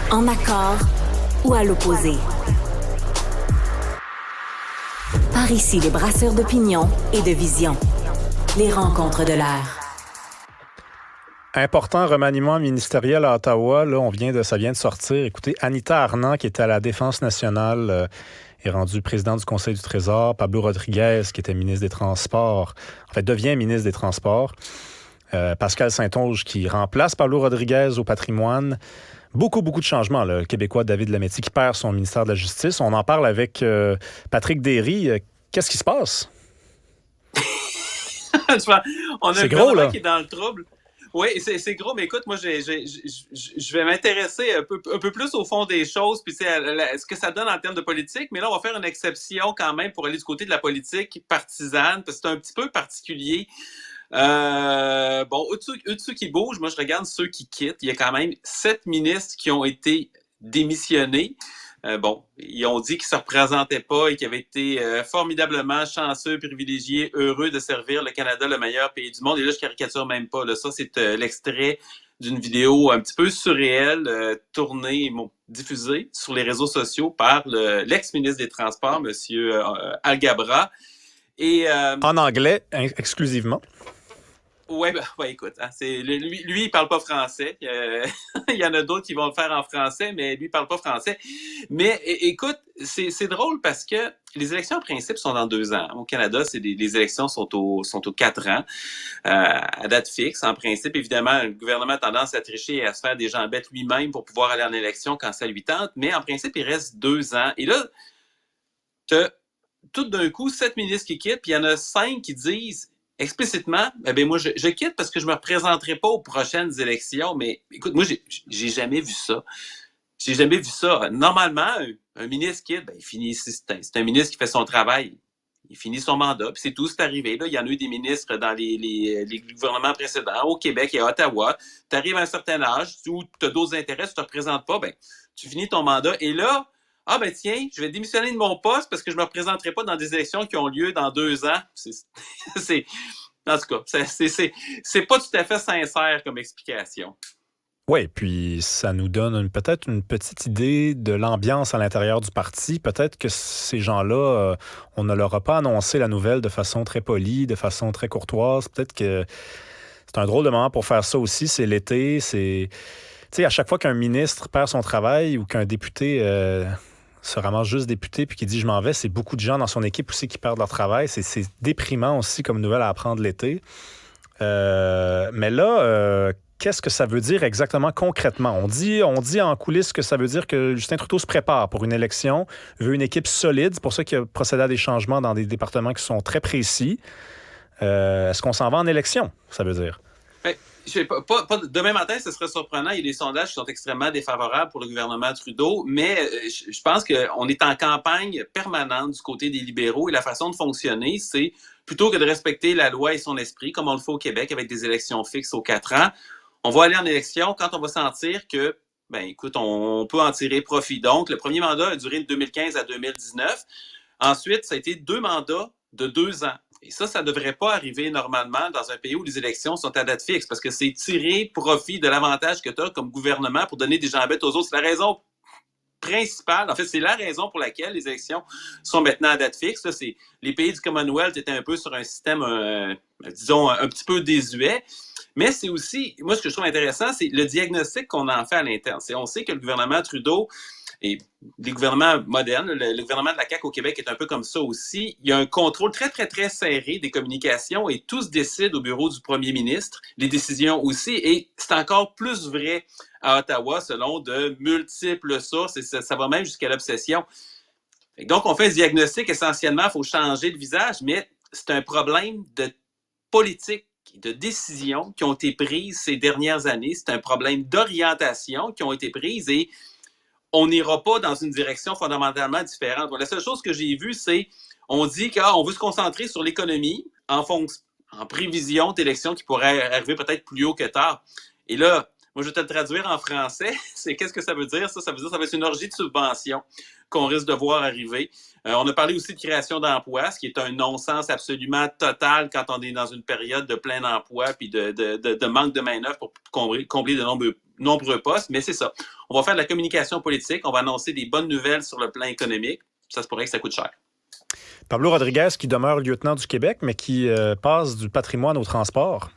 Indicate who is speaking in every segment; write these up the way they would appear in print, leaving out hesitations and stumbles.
Speaker 1: En accord ou à l'opposé. Par ici, les brasseurs d'opinion et de vision. Les rencontres de l'air.
Speaker 2: Important remaniement ministériel à Ottawa. Là, ça vient de sortir. Écoutez, Anita Arnand, qui était à la Défense nationale, est rendue présidente du Conseil du Trésor. Pablo Rodriguez, qui était ministre des Transports, devient ministre des Transports. Pascal Saint-Onge, qui remplace Pablo Rodriguez au patrimoine. Beaucoup de changements. Le Québécois David Lametti, qui perd son ministère de la Justice. On en parle avec Patrick Derry. Qu'est-ce qui se passe?
Speaker 3: On a
Speaker 2: c'est
Speaker 3: un
Speaker 2: gros, là.
Speaker 3: qui est dans le trouble. Oui, c'est gros, mais écoute, moi, je vais m'intéresser un peu plus au fond des choses, puis ce que ça donne en termes de politique, mais là, on va faire une exception quand même pour aller du côté de la politique partisane, parce que c'est un petit peu particulier. Au-dessus qui bougent, moi, je regarde ceux qui quittent. Il y a quand même 7 ministres qui ont été démissionnés. Ils ont dit qu'ils ne se représentaient pas et qu'ils avaient été formidablement chanceux, privilégiés, heureux de servir le Canada, le meilleur pays du monde. Et là, je caricature même pas. Là. Ça, c'est l'extrait d'une vidéo un petit peu surréelle, tournée, diffusée sur les réseaux sociaux par l'ex-ministre des Transports, M. Alghabra.
Speaker 2: En anglais, exclusivement.
Speaker 3: Oui, écoute, lui, il parle pas français. Il y en a d'autres qui vont le faire en français, mais lui, il parle pas français. Mais écoute, c'est drôle parce que les élections, en principe, sont dans 2 ans. Au Canada, les élections sont aux 4 ans, à date fixe. En principe, évidemment, le gouvernement a tendance à tricher et à se faire des jambettes lui-même pour pouvoir aller en élection quand ça lui tente. Mais en principe, il reste 2 ans. Et là, t'as tout d'un coup 7 ministres qui quittent, puis il y en a 5 qui disent explicitement, moi, je quitte parce que je me représenterai pas aux prochaines élections. Mais écoute, moi, j'ai jamais vu ça. J'ai jamais vu ça. Normalement, un ministre quitte, il finit, c'est un ministre qui fait son travail. Il finit son mandat, puis c'est tout, c'est arrivé. Là, il y en a eu des ministres dans les gouvernements précédents, au Québec et à Ottawa. Tu arrives à un certain âge, où tu as d'autres intérêts, tu te représentes pas, tu finis ton mandat. Et là, tiens, je vais démissionner de mon poste parce que je me représenterai pas dans des élections qui ont lieu dans 2 ans. En tout cas, c'est pas tout à fait sincère comme explication.
Speaker 2: Oui, puis ça nous donne peut-être une petite idée de l'ambiance à l'intérieur du parti. Peut-être que ces gens-là, on ne leur a pas annoncé la nouvelle de façon très polie, de façon très courtoise. Peut-être que c'est un drôle de moment pour faire ça aussi. C'est l'été, Tu sais, à chaque fois qu'un ministre perd son travail ou qu'un député se ramasse juste député puis qui dit « je m'en vais », c'est beaucoup de gens dans son équipe aussi qui perdent leur travail. C'est déprimant aussi comme nouvelle à apprendre l'été. Mais là, qu'est-ce que ça veut dire exactement concrètement? On dit en coulisses que ça veut dire que Justin Trudeau se prépare pour une élection, veut une équipe solide. C'est pour ça qu'il a procédé à des changements dans des départements qui sont très précis. Est-ce qu'on s'en va en élection, ça veut dire?
Speaker 3: Demain matin, ce serait surprenant. Il y a des sondages qui sont extrêmement défavorables pour le gouvernement Trudeau, mais je pense qu'on est en campagne permanente du côté des libéraux et la façon de fonctionner, c'est plutôt que de respecter la loi et son esprit, comme on le fait au Québec avec des élections fixes aux 4 ans, on va aller en élection quand on va sentir que, écoute, on peut en tirer profit. Donc, le premier mandat a duré de 2015 à 2019. Ensuite, ça a été 2 mandats de 2 ans. Et ça ne devrait pas arriver normalement dans un pays où les élections sont à date fixe parce que c'est tirer profit de l'avantage que tu as comme gouvernement pour donner des jambettes aux autres. C'est la raison principale. En fait, c'est la raison pour laquelle les élections sont maintenant à date fixe. Là, les pays du Commonwealth étaient un peu sur un système, disons, un petit peu désuet. Mais c'est aussi, moi, ce que je trouve intéressant, c'est le diagnostic qu'on en fait à l'interne. On sait que le gouvernement Trudeau et les gouvernements modernes, le gouvernement de la CAQ au Québec est un peu comme ça aussi. Il y a un contrôle très, très, très serré des communications et tout se décide au bureau du premier ministre, les décisions aussi. Et c'est encore plus vrai à Ottawa selon de multiples sources et ça va même jusqu'à l'obsession. Donc, on fait un diagnostic essentiellement, il faut changer de visage, mais c'est un problème de politique, de décisions qui ont été prises ces dernières années. C'est un problème d'orientation qui ont été prises et on n'ira pas dans une direction fondamentalement différente. La seule chose que j'ai vue, c'est on dit qu'on veut se concentrer sur l'économie en prévision d'élections qui pourraient arriver peut-être plus haut que tard. Et là, Moi, je vais te le traduire en français. Qu'est-ce que ça veut dire? Ça veut dire que ça va être une orgie de subventions qu'on risque de voir arriver. On a parlé aussi de création d'emplois, ce qui est un non-sens absolument total quand on est dans une période de plein emploi puis de manque de main-d'œuvre pour combler de nombreux postes. Mais c'est ça. On va faire de la communication politique. On va annoncer des bonnes nouvelles sur le plan économique. Ça se pourrait que ça coûte cher.
Speaker 2: Pablo Rodriguez, qui demeure lieutenant du Québec, mais qui passe du patrimoine au transport.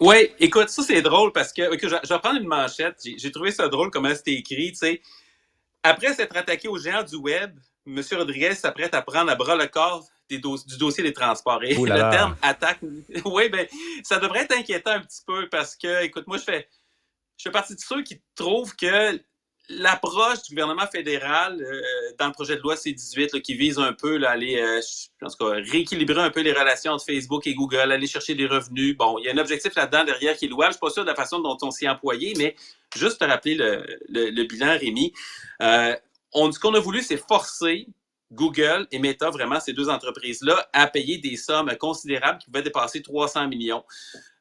Speaker 3: Oui, écoute, ça c'est drôle parce que je vais prendre une manchette. J'ai trouvé ça drôle comment c'était écrit. Tu sais, après s'être attaqué aux géants du web, M. Rodriguez s'apprête à prendre à bras le corps du dossier des transports. Et le terme attaque, oui, ben ça devrait être inquiétant un petit peu parce que, écoute, moi je fais partie de ceux qui trouvent que l'approche du gouvernement fédéral dans le projet de loi C-18 là, qui vise un peu là, aller rééquilibrer un peu les relations entre Facebook et Google, aller chercher des revenus. Bon, il y a un objectif là-dedans derrière qui est louable. Je ne suis pas sûr de la façon dont on s'y est employé, mais juste te rappeler le bilan, Rémi. Ce qu'on a voulu, c'est forcer Google et Meta, vraiment ces deux entreprises-là, à payer des sommes considérables qui pouvaient dépasser 300 millions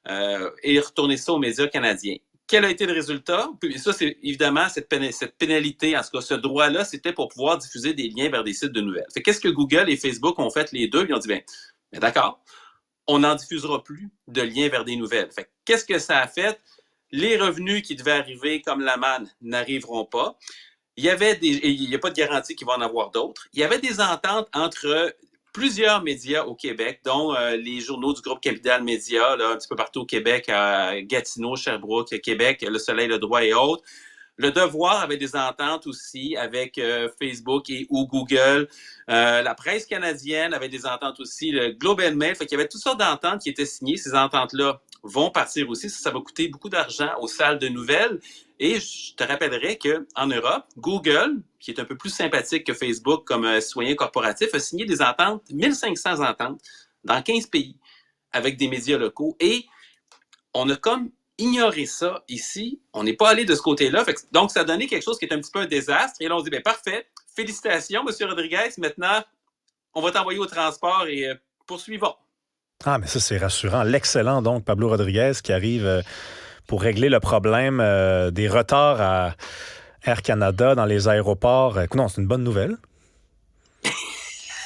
Speaker 3: et retourner ça aux médias canadiens. Quel a été le résultat? Puis ça, c'est évidemment cette pénalité, en tout cas ce droit-là, c'était pour pouvoir diffuser des liens vers des sites de nouvelles. Fait qu'est-ce que Google et Facebook ont fait les deux? Ils ont dit, ben d'accord, on n'en diffusera plus de liens vers des nouvelles. Fait qu'est-ce que ça a fait? Les revenus qui devaient arriver comme la manne n'arriveront pas. Il n'y a pas de garantie qu'il va en avoir d'autres. Il y avait des ententes entre plusieurs médias au Québec, dont les journaux du groupe Capital Média, là, un petit peu partout au Québec, à Gatineau, Sherbrooke, Québec, Le Soleil, Le Droit et autres. Le Devoir avait des ententes aussi avec Facebook ou Google. La presse canadienne avait des ententes aussi. Le Globe and Mail. Fait qu'il y avait toutes sortes d'ententes qui étaient signées. Ces ententes-là vont partir aussi. Ça va coûter beaucoup d'argent aux salles de nouvelles. Et je te rappellerai qu'en Europe, Google, qui est un peu plus sympathique que Facebook comme citoyen corporatif, a signé des ententes, 1500 ententes, dans 15 pays, avec des médias locaux. Et on a comme ignoré ça ici. On n'est pas allé de ce côté-là. Donc, ça a donné quelque chose qui est un petit peu un désastre. Et là, on se dit, bien, parfait, félicitations, M. Rodriguez. Maintenant, on va t'envoyer au transport et poursuivons.
Speaker 2: Ah, mais ça, c'est rassurant. L'excellent, donc, Pablo Rodriguez qui arrive pour régler le problème des retards à Air Canada dans les aéroports. Non, c'est une bonne nouvelle.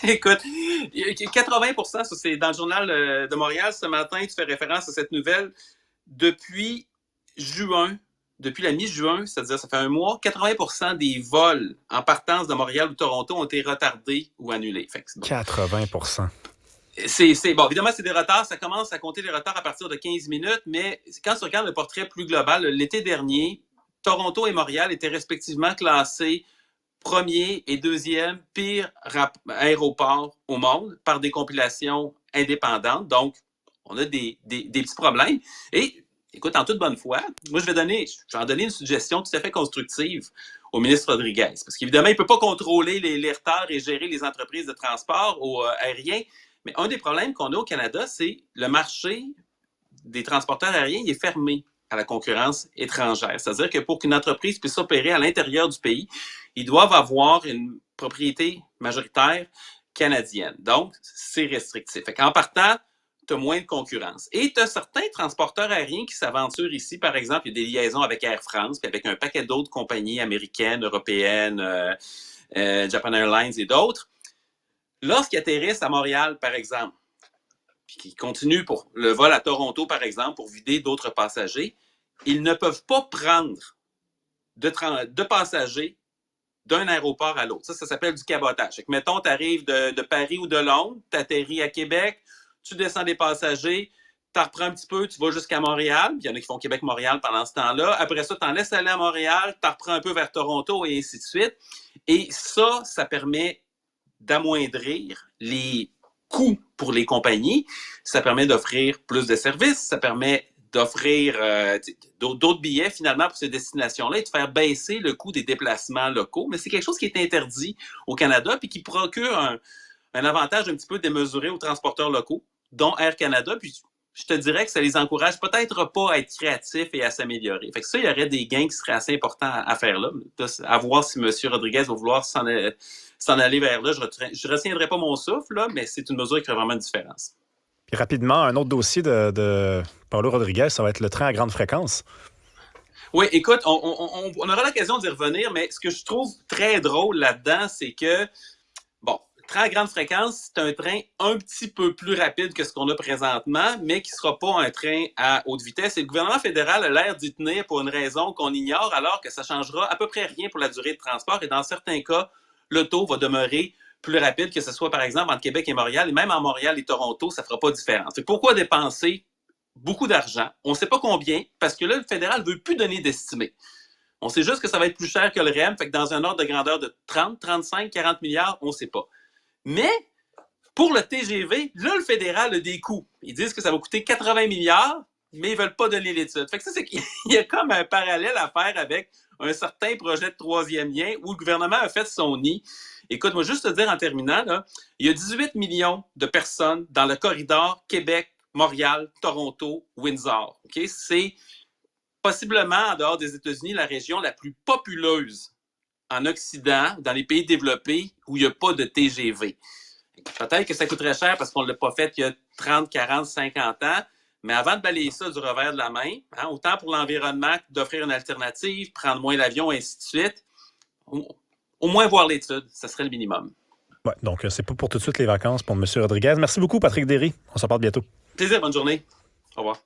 Speaker 3: Écoute, 80%, ça c'est dans le journal de Montréal ce matin, tu fais référence à cette nouvelle. Depuis la mi-juin, c'est-à-dire ça fait un mois, 80% des vols en partance de Montréal ou Toronto ont été retardés ou annulés. Fait que c'est bon.
Speaker 2: 80%.
Speaker 3: C'est bon, évidemment, c'est des retards. Ça commence à compter les retards à partir de 15 minutes, mais quand tu regardes le portrait plus global, l'été dernier, Toronto et Montréal étaient respectivement classés premier et deuxième pire aéroport au monde par des compilations indépendantes. Donc, on a des petits problèmes. Et écoute, en toute bonne foi, moi, je vais en donner une suggestion tout à fait constructive au ministre Rodriguez. Parce qu'évidemment, il ne peut pas contrôler les retards et gérer les entreprises de transport aérien. Mais un des problèmes qu'on a au Canada, c'est le marché des transporteurs aériens, il est fermé à la concurrence étrangère. C'est-à-dire que pour qu'une entreprise puisse opérer à l'intérieur du pays, ils doivent avoir une propriété majoritaire canadienne. Donc, c'est restrictif. En partant, tu as moins de concurrence. Et tu as certains transporteurs aériens qui s'aventurent ici. Par exemple, il y a des liaisons avec Air France, puis avec un paquet d'autres compagnies américaines, européennes, Japan Airlines et d'autres. Lorsqu'ils atterrissent à Montréal, par exemple, puis qu'ils continuent pour le vol à Toronto, par exemple, pour vider d'autres passagers, ils ne peuvent pas prendre de passagers d'un aéroport à l'autre. Ça s'appelle du cabotage. Fait que, mettons, tu arrives de Paris ou de Londres, tu atterris à Québec, tu descends des passagers, tu reprends un petit peu, tu vas jusqu'à Montréal. Il y en a qui font Québec-Montréal pendant ce temps-là. Après ça, tu en laisses aller à Montréal, tu reprends un peu vers Toronto et ainsi de suite. Et ça permet d'amoindrir les coûts pour les compagnies. Ça permet d'offrir plus de services. Ça permet d'offrir d'autres billets finalement pour ces destinations-là et de faire baisser le coût des déplacements locaux. Mais c'est quelque chose qui est interdit au Canada puis qui procure un avantage un petit peu démesuré aux transporteurs locaux, dont Air Canada. Puis je te dirais que ça les encourage peut-être pas à être créatifs et à s'améliorer. Fait que ça, il y aurait des gains qui seraient assez importants à faire là. À voir si M. Rodriguez va vouloir s'en aller vers là. Je ne retiendrai pas mon souffle, là, mais c'est une mesure qui ferait vraiment une différence.
Speaker 2: Puis rapidement, un autre dossier de Pablo Rodriguez, ça va être le train à grande fréquence.
Speaker 3: Oui, écoute, on aura l'occasion d'y revenir, mais ce que je trouve très drôle là-dedans, c'est que, bon, train à grande fréquence, c'est un train un petit peu plus rapide que ce qu'on a présentement, mais qui ne sera pas un train à haute vitesse. Et le gouvernement fédéral a l'air d'y tenir pour une raison qu'on ignore, alors que ça ne changera à peu près rien pour la durée de transport. Et dans certains cas, l'auto va demeurer plus rapide, que ce soit par exemple entre Québec et Montréal, et même en Montréal et Toronto, ça ne fera pas de différence. C'est pourquoi dépenser beaucoup d'argent? On ne sait pas combien, parce que là, le fédéral ne veut plus donner d'estimé. On sait juste que ça va être plus cher que le REM, fait que dans un ordre de grandeur de 30, 35, 40 milliards, on ne sait pas. Mais pour le TGV, là, le fédéral a des coûts. Ils disent que ça va coûter 80 milliards, mais ils ne veulent pas donner l'étude. Fait que ça, c'est qu'il y a comme un parallèle à faire avec un certain projet de troisième lien où le gouvernement a fait son nid. Écoute, moi, juste te dire en terminant, là, il y a 18 millions de personnes dans le corridor Québec, Montréal, Toronto, Windsor. Okay? C'est possiblement, en dehors des États-Unis, la région la plus populeuse en Occident, dans les pays développés, où il n'y a pas de TGV. Peut-être que ça coûterait cher parce qu'on ne l'a pas fait il y a 30, 40, 50 ans, mais avant de balayer ça du revers de la main, autant pour l'environnement que d'offrir une alternative, prendre moins l'avion, et ainsi de suite, au moins voir l'étude, ça serait le minimum.
Speaker 2: Ouais, donc, c'est pas pour tout de suite les vacances pour M. Rodriguez. Merci beaucoup, Patrick Derry. On se reparle bientôt.
Speaker 3: Plaisir, bonne journée. Au revoir.